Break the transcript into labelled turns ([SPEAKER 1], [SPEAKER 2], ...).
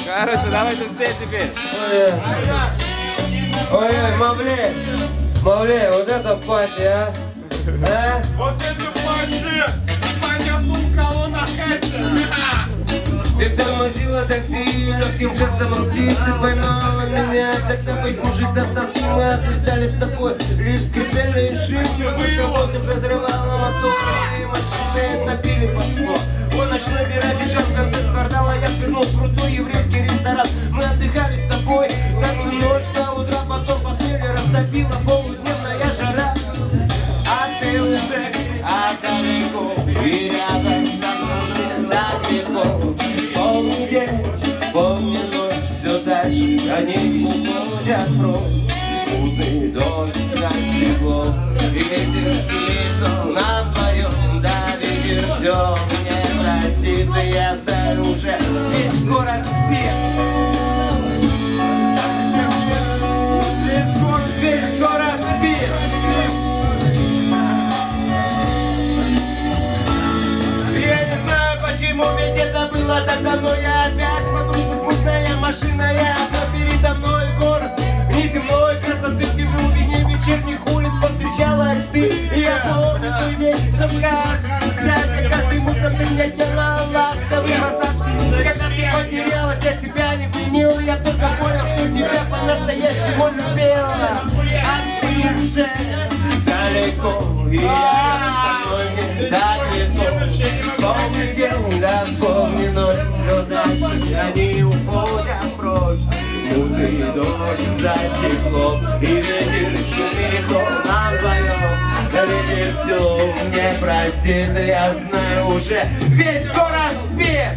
[SPEAKER 1] Короче, давайте все теперь.
[SPEAKER 2] Ой-ой, Мавле, вот это пати, а?
[SPEAKER 3] Вот это пати! Понятно, у кого на хате!
[SPEAKER 2] Ты тормозила такси, легким жестом руки ты поймала меня. Тогда быть мужик достаточно, мы отлетали с тобой. Лишь скрипели шины, воздух разрывала мотор. И машины топили под снос. Он ночной бирать в конце квартала. Я свернул в крутой еврейский ресторан. Мы отдыхали с тобой, как всю ночь до утра. Потом похмелье растопила полудневная жара. А ты уже далеко и рядом со мной так легко. Вспомни день, вспомни ночь, все дальше они уходят прочь. Мутный дождь на стекло, и ветер шумит, но нам вдвоем. Да, ветер все мне простит, и я знаю уже, весь город спит. Весь город спит. Я не знаю почему, ведь это было так давно. Я опять смотрю, пустая машина, я передо мной город неземной красоты. В глубине вечерних улиц повстречалась ты. И я помню твой вечер, каждым утром ты меня делала ласковый массаж. Когда ты потерялась, я себя не винил. Я только понял, что тебя по-настоящему любила. А ты уже далеко, и рядом со мной мне так легко. Вспомни день, да вспомни ночь, все дальше они уходят прочь. Мутный дождь за стеклом, и ветер шумит, но нам вдвоем. Да ветер все мне простит, и я знаю уже, весь город спит.